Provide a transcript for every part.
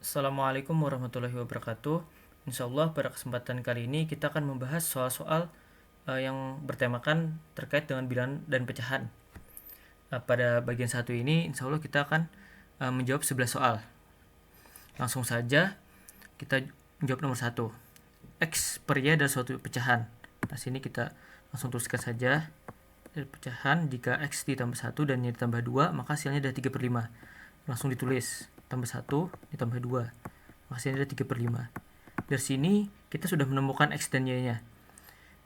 Assalamualaikum warahmatullahi wabarakatuh. Insya Allah pada kesempatan kali ini kita akan membahas soal-soal yang bertemakan terkait dengan bilangan dan pecahan. Pada bagian satu ini insya Allah kita akan menjawab 11 soal. Langsung saja kita menjawab nomor 1. X per Y adalah suatu pecahan. Nah sini kita langsung tuliskan saja dari pecahan. Jika X ditambah 1 dan Y ditambah 2 maka hasilnya adalah 3/5. Langsung ditulis tambah 1 ditambah 2 maka hasilnya adalah 3/5. Dari sini kita sudah menemukan X dan Y nya,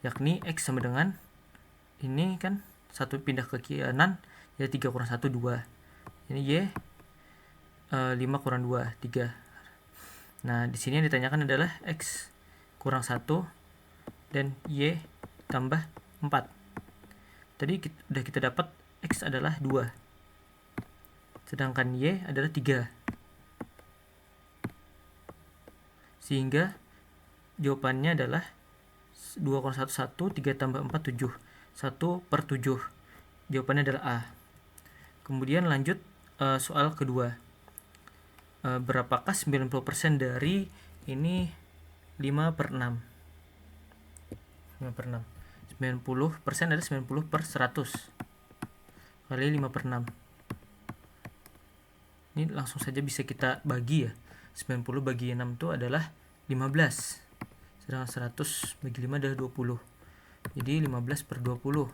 yakni X sama dengan ini kan 1 pindah ke kanan jadi 3 kurang 1 2. Ini Y 5 kurang 2 3. Nah di sini yang ditanyakan adalah X kurang 1 dan Y tambah 4. Tadi sudah kita dapat X adalah 2, sedangkan Y adalah 3. Sehingga jawabannya adalah 2 kurang 1 1, 3 tambah 4 7, 1/7. Jawabannya adalah A. Kemudian lanjut soal kedua. Berapakah 90% dari ini 5/6? 5/6. 90% adalah 90/100 kali 5/6. Ini langsung saja bisa kita bagi ya. 90 bagi 6 itu adalah 15. Sedangkan 100 bagi 5 adalah 20. Jadi 15/20.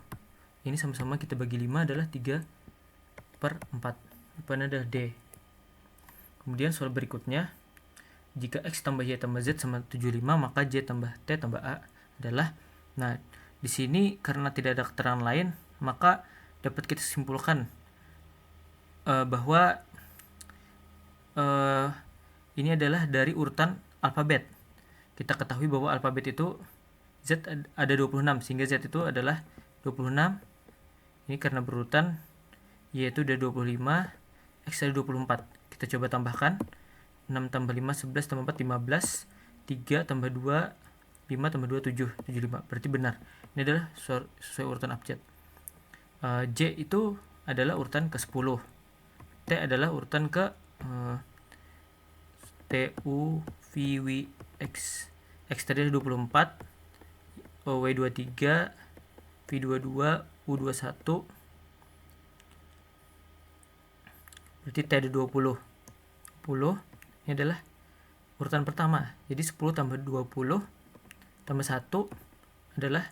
Ini sama-sama kita bagi 5 adalah 3/4. Jawabannya adalah D. Kemudian soal berikutnya, jika X tambah Y tambah Z sama 75 maka Y tambah T tambah A adalah. Nah, di sini karena tidak ada keterangan lain maka dapat kita simpulkan bahwa ini adalah dari urutan alfabet. Kita ketahui bahwa alfabet itu Z ada 26 sehingga Z itu adalah 26. Ini karena berurutan, Y itu ada 25, X ada 24. Kita coba tambahkan 6 tambah 5 11 tambah 4 15, 3 tambah 2 5 tambah 2 7 75. Berarti benar. Ini adalah sesuai urutan abjad. J itu adalah urutan ke-10. T adalah urutan ke T U V W X. X tadi ada 24, W 23, V 22, U 21. Berarti T ada 20. 20 ini adalah urutan pertama. Jadi 10 tambah 20 tambah 1 adalah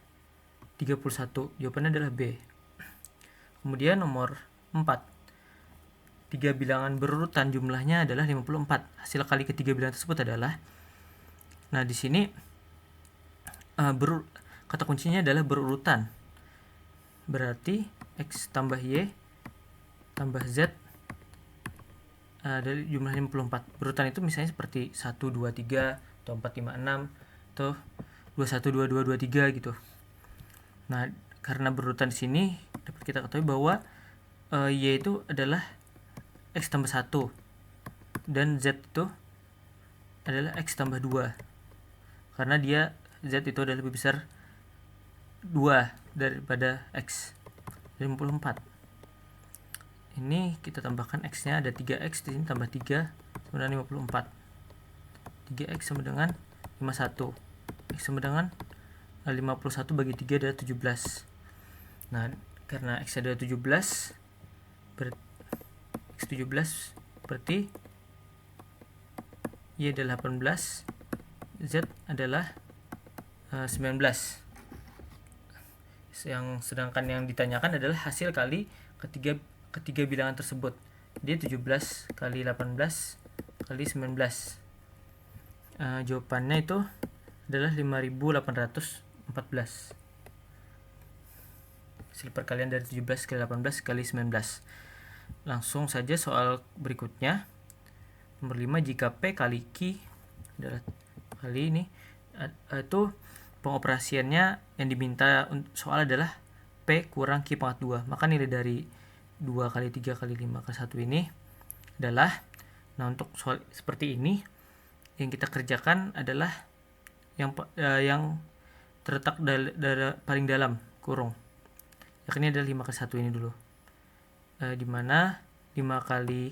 31. Jawabannya adalah B. Kemudian nomor 4. 3 bilangan berurutan jumlahnya adalah 54. Hasil kali ketiga bilangan tersebut adalah, nah di sini kata kuncinya adalah berurutan. Berarti X tambah Y tambah Z dari jumlah 54. Berurutan itu misalnya seperti 1 2 3 atau 4 5 6 atau 21 22 23 gitu. Nah, karena berurutan di sini dapat kita ketahui bahwa Y itu adalah X tambah 1 dan Z itu adalah X tambah 2. Karena dia Z itu adalah lebih besar 2 daripada X. 54. Ini kita tambahkan X-nya ada 3X, di sini tambah 3 sama dengan 54. 3X sama dengan 51. X sama dengan 51 bagi 3 adalah 17. Nah, karena X adalah 17, X 17 berarti Y adalah 18, Z adalah 19. Sedangkan yang ditanyakan adalah hasil kali ketiga bilangan tersebut. Dia 17 kali 18 kali 19. Jawabannya itu adalah 5814. Hasil perkalian dari 17 kali 18 kali 19. Langsung saja soal berikutnya. Nomor 5, jika P kali Q adalah kali ini, itu pengoperasiannya yang diminta soal adalah P kurang Q pangkat 2. Maka nilai dari 2 kali 3 kali 5 kali 1 ini adalah, nah untuk soal seperti ini yang kita kerjakan adalah yang terletak paling dalam kurung. Yakni adalah 5 kali 1 ini dulu. Dimana 5 kali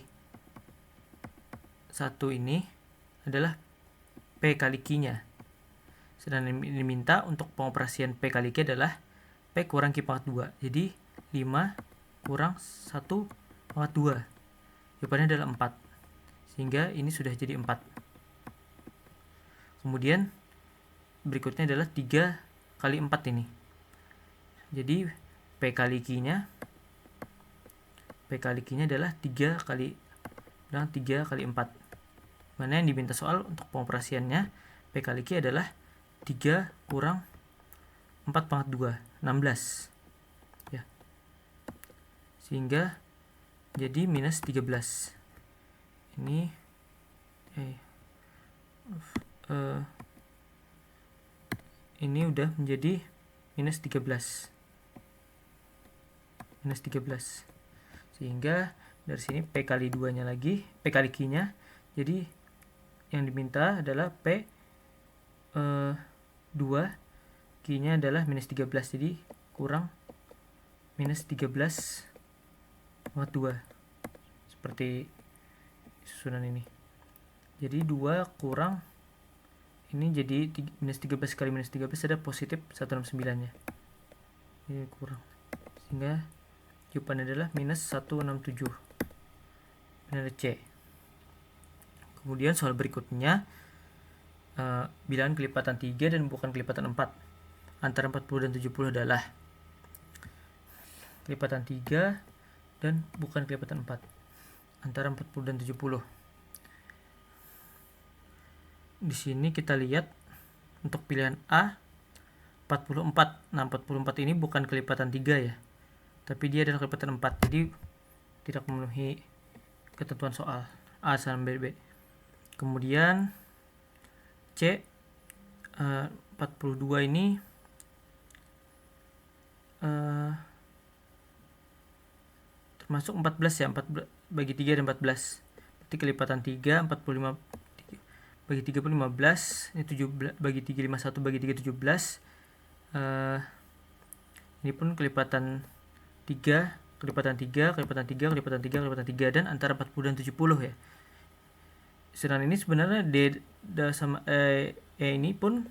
1 ini adalah P kali Q-nya. Sedangkan yang diminta untuk pengoperasian P kali Q adalah P kurang Q pangkat 2. Jadi 5 kurang 1 pangkat 2. Jawabannya adalah 4. Sehingga ini sudah jadi 4. Kemudian berikutnya adalah 3 kali 4 ini. Jadi P kali Q-nya adalah 3 kali 4. Mana yang diminta soal untuk pengoperasiannya P kali Q adalah 3 kurang 4 pangkat 2, 16. Ya. Sehingga jadi minus 13. Ini ini udah menjadi minus 13. Sehingga dari sini P kali 2-nya lagi, P kali Q-nya. Jadi yang diminta adalah P 2, Q-nya adalah minus 13. Jadi kurang minus 13 pangkat 2. Seperti susunan ini. Jadi 2 kurang, ini jadi minus 13 kali minus 13 ada positif 169-nya. Ini kurang. Sehingga jawabannya adalah minus 167. Ini ada C. Kemudian soal berikutnya, bilangan kelipatan 3 dan bukan kelipatan 4. Antara 40 dan 70 adalah kelipatan 3 dan bukan kelipatan 4. Antara 40 dan 70. Di sini kita lihat untuk pilihan A 44. Nah, 44 ini bukan kelipatan 3 ya. Tapi dia adalah kelipatan 4. Jadi tidak memenuhi ketentuan soal A sampai B. Kemudian C 42 ini termasuk 14 ya, 14 bagi 3 dan 14. Berarti kelipatan 3 45 bagi 3 pun 15, ini 17 bagi 3 51 bagi 3 17. Ini pun kelipatan 3 dan antara 40 dan 70 ya. Sedangkan ini sebenarnya D sama E ini pun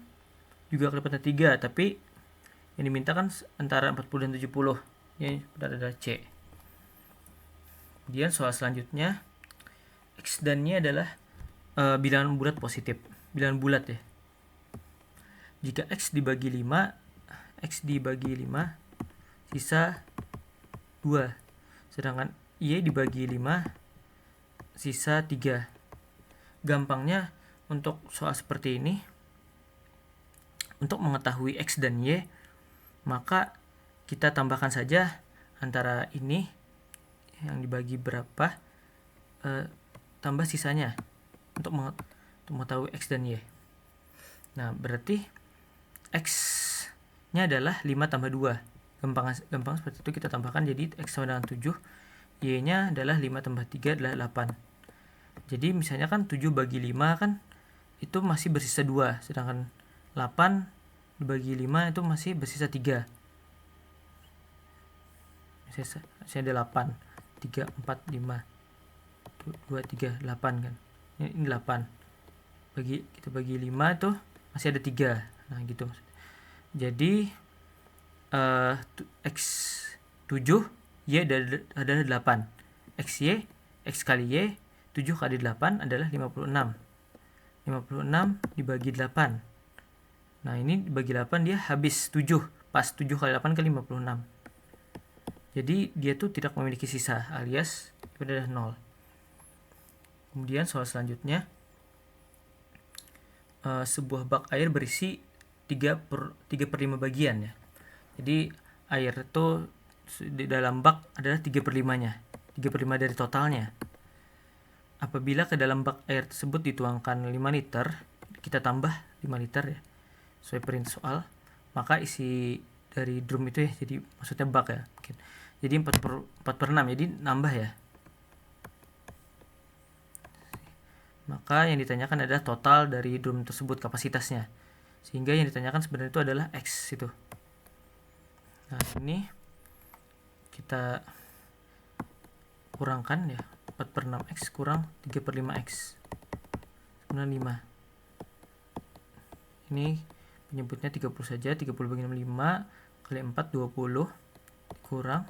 juga kelipatan 3, tapi yang diminta kan antara 40 dan 70. Ini benar adalah C. Kemudian soal selanjutnya, X dan Y adalah bilangan bulat positif, bilangan bulat ya. Jika X dibagi 5, sisa 2. Sedangkan Y dibagi 5, sisa 3. Gampangnya untuk soal seperti ini, untuk mengetahui X dan Y, maka kita tambahkan saja antara ini yang dibagi berapa, tambah sisanya untuk mengetahui X dan Y. Nah, berarti X-nya adalah 5 tambah 2. Gampang seperti itu, kita tambahkan jadi X sama dengan 7. Y-nya adalah 5 tambah 3 adalah 8. Jadi misalnya kan 7 bagi 5 kan itu masih bersisa 2. Sedangkan 8 dibagi 5 itu masih bersisa 3. Misalnya ada 8. 3, 4, 5. 2, 3, 8 kan. Ini 8. Kita bagi 5 itu masih ada 3. Nah, gitu. Jadi X 7, Y adalah 8. XY, X kali Y, 7 kali 8 adalah 56. 56 dibagi 8. Nah, ini dibagi 8 dia habis 7. Pas 7 kali 8 kali 56. Jadi dia tuh tidak memiliki sisa, alias itu adalah 0. Kemudian soal selanjutnya, sebuah bak air berisi 3/5 bagian ya. Jadi air itu di dalam bak adalah 3/5-nya, 3/5 dari totalnya. Apabila ke dalam bak air tersebut dituangkan 5 liter, kita tambah 5 liter ya, sesuai perintah soal, maka isi dari drum itu ya, jadi maksudnya bak ya, mungkin. Jadi 4/6, jadi nambah ya. Maka yang ditanyakan adalah total dari drum tersebut, kapasitasnya. Sehingga yang ditanyakan sebenarnya itu adalah X itu. Nah, ini kita kurangkan ya, 4/6X kurang 3/5X. dengan 5. Ini penyebutnya 30 saja. 30 bagi 6 5 kali 4 20 kurang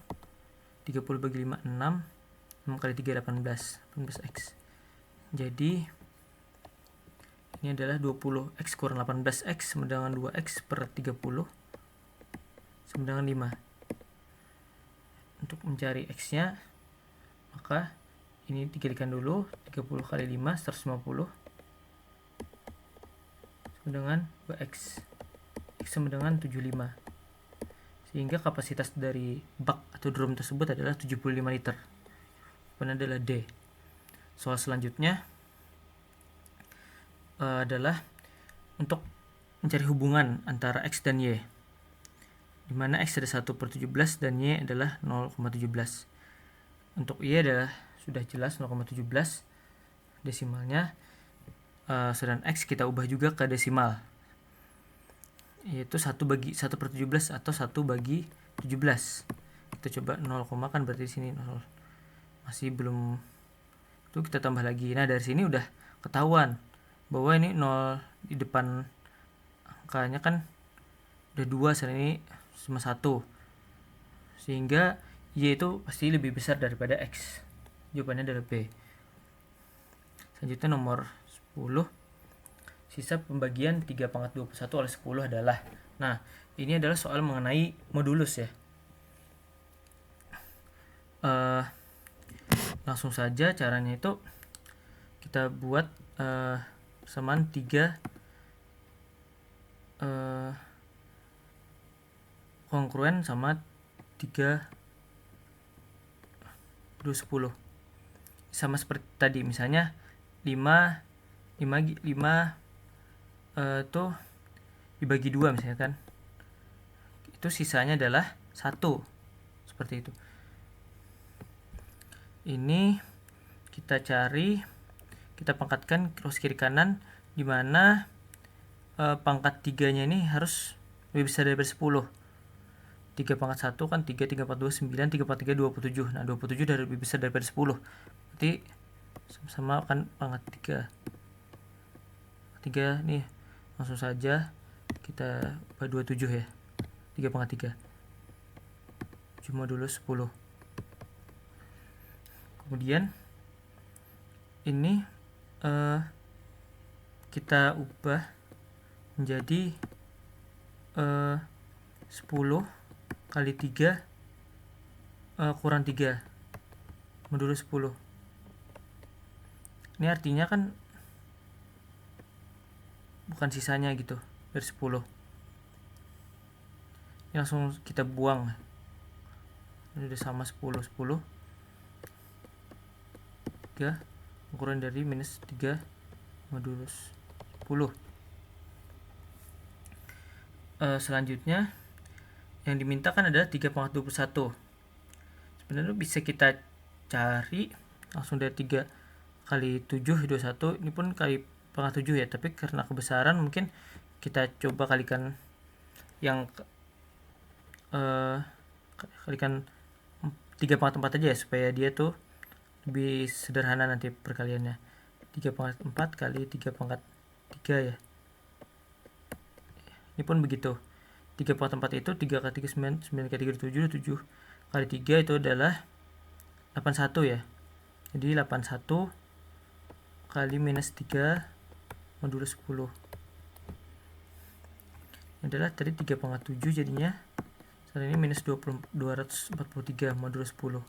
30 bagi 5 6 6 kali 3 18x. Jadi ini adalah 20x kurang 18x sama dengan 2x per 30 sama dengan 5. Untuk mencari x nya maka ini dikalikan dulu. 30 kali 5 150 sama dengan 2x. X sama dengan 75. Sehingga kapasitas dari bak atau drum tersebut adalah 75 liter. Jawabannya adalah D. Soal selanjutnya adalah untuk mencari hubungan antara X dan Y, di mana X ada 1/17 dan Y adalah 0,17. Untuk Y adalah sudah jelas 0,17 desimalnya, sedangkan X kita ubah juga ke desimal, yaitu 1/17 atau 1/17. Kita coba 0, kan berarti di sini 0. Masih belum, itu kita tambah lagi. Nah, dari sini udah ketahuan bahwa ini 0 di depan angkanya kan udah 2, sedangkan ini cuma 1. Sehingga Y itu pasti lebih besar daripada X. Jawabannya adalah B. Selanjutnya nomor 10. Sisa pembagian 3/21 oleh 10 adalah. Nah, ini adalah soal mengenai modulus ya. Langsung saja caranya itu kita buat persamaan 3 kongruen sama 3 10. Sama seperti tadi, misalnya 5 tuh dibagi 2 misalnya kan, itu sisanya adalah 1, seperti itu. Ini kita cari, kita pangkatkan cross kiri kanan, dimana pangkat 3 nya ini harus lebih besar daripada 10. 3 pangkat 1 kan 3, 3 pangkat 2 9, 3 pangkat 3 27. Nah, 27 lebih besar daripada 10. Berarti sama kan pangkat 3 nih, langsung saja kita ubah 27 ya. 3 pangkat 3 cuma dulu 10. Kemudian ini kita ubah menjadi 10 kali 3 kurang 3 modulus 10. Ini artinya kan bukan sisanya gitu dari 10. Ini langsung kita buang. Ini udah sama 10 3 ukuran dari minus 3 modulus 10. Selanjutnya yang dimintakan adalah 3 pangkat 21. Sebenarnya bisa kita cari langsung dari 3 kali 7 21. Ini pun kali pangkat 7 ya, tapi karena kebesaran mungkin kita coba kalikan yang kalikan 3 pangkat 4 aja ya, supaya dia tuh lebih sederhana nanti perkaliannya. 3 pangkat 4 kali 3 pangkat 3 ya. Ini pun begitu. 3 pangkat 4 itu 3 kali 3 9, 9 kali 3 7, 7 kali 3 itu adalah 81 ya. Jadi 81 kali minus 3 modulus 10. Ini adalah tadi 3 pangkat 7 jadinya. Sekarang ini minus 243 modulus 10.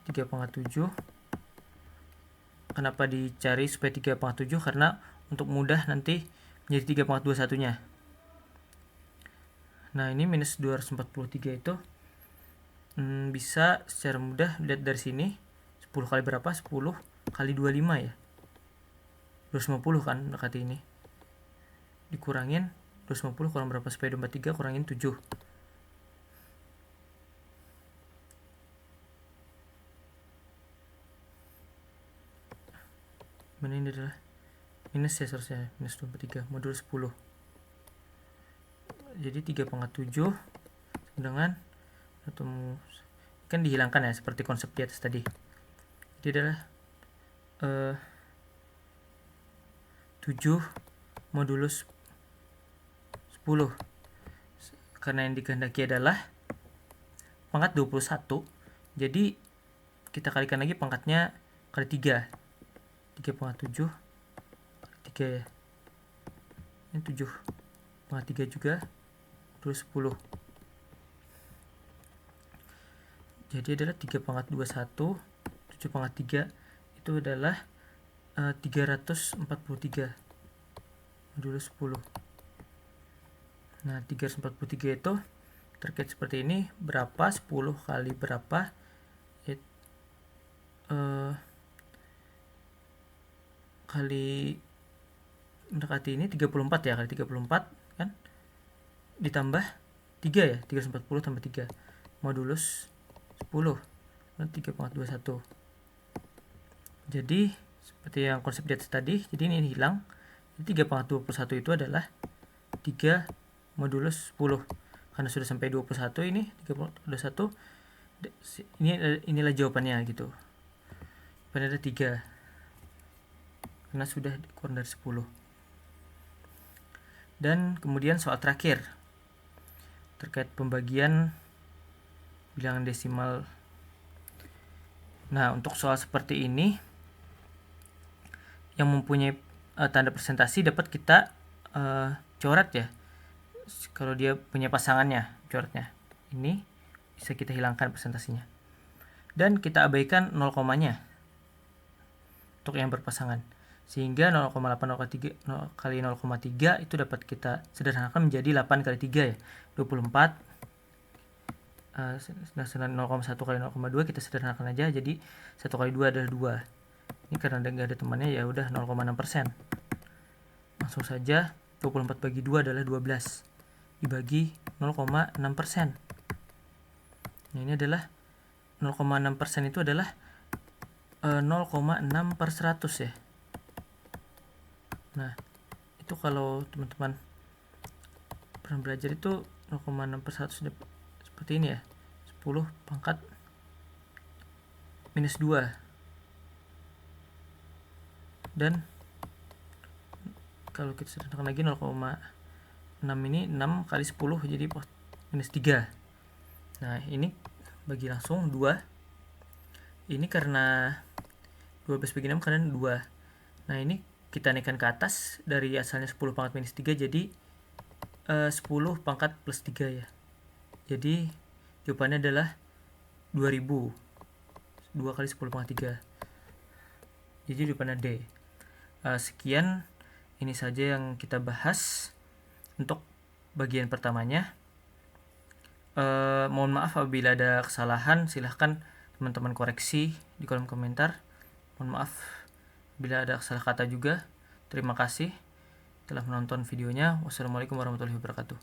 3 pangkat 7. Kenapa dicari supaya 3 pangkat 7? Karena untuk mudah nanti menjadi 3 pangkat 21 nya. Nah, ini minus 243 itu bisa secara mudah lihat dari sini. 10 kali berapa? 10 kali 25 ya. 250 kan dekati ini. Dikurangin 250 kurang berapa? Supaya 23 kurangin 7. Mana ini adalah minus ya, seharusnya minus 23 modul 10. Jadi 3 pangkat 7 dengan atau kan dihilangkan ya, seperti konsep di atas tadi. Jadi adalah 7 modulus 10. Karena yang dikehendaki adalah pangkat 21, jadi kita kalikan lagi pangkatnya kali 3. 3 pangkat 7 kali 3 ya. Ini 7 pangkat 3 juga, terus 10. Jadi adalah 3 pangkat 21, 7 pangkat 3 itu adalah 343 modulus 10. Nah, 343 itu terkait seperti ini, berapa 10 kali berapa, kali mendekati ini 34 ya, kali 34 kan, ditambah 3 ya, 340 tambah 3 modulus 10, 3,21. Jadi seperti yang konsep di atas tadi, jadi ini hilang. Jadi 3,21 itu adalah 3 modulus 10. Karena sudah sampai 21 ini 3,21, inilah jawabannya gitu. Jawabannya ada 3. Karena sudah kurang dari 10. Dan kemudian soal terakhir terkait pembagian bilangan desimal. Nah, untuk soal seperti ini yang mempunyai tanda presentasi dapat kita coret ya. Kalau dia punya pasangannya, coretnya ini bisa kita hilangkan presentasinya. Dan kita abaikan 0 komanya untuk yang berpasangan. Sehingga 0,8 kali 0,3 itu dapat kita sederhanakan menjadi 8 kali 3 ya, 24. 0,1 kali 0,2 kita sederhanakan aja, jadi 1 kali 2 adalah 2. Ini karena nggak ada temannya ya udah 0,6%. Langsung saja 24 bagi 2 adalah 12 dibagi 0,6%. Nah, ini adalah 0,6% itu adalah 0,6 per 100 ya. Nah, itu kalau teman-teman pernah belajar itu 0,6 per 100 seperti ini ya, 10 pangkat minus 2. Dan kalau kita sederhanakan lagi 0,6 ini 6 kali 10 jadi minus 3. Nah, ini bagi langsung 2. Ini karena 12 bagi 6 karena 2. Nah, ini kita naikkan ke atas dari asalnya 10 pangkat minus 3 jadi 10 pangkat plus 3 ya. Jadi jawabannya adalah 2000. 2 kali 10 pangkat 3. Jadi jawabannya D. Sekian, ini saja yang kita bahas untuk bagian pertamanya. Mohon maaf apabila ada kesalahan, silahkan teman-teman koreksi di kolom komentar. Mohon maaf bila ada salah kata juga. Terima kasih telah menonton videonya. Wassalamualaikum warahmatullahi wabarakatuh.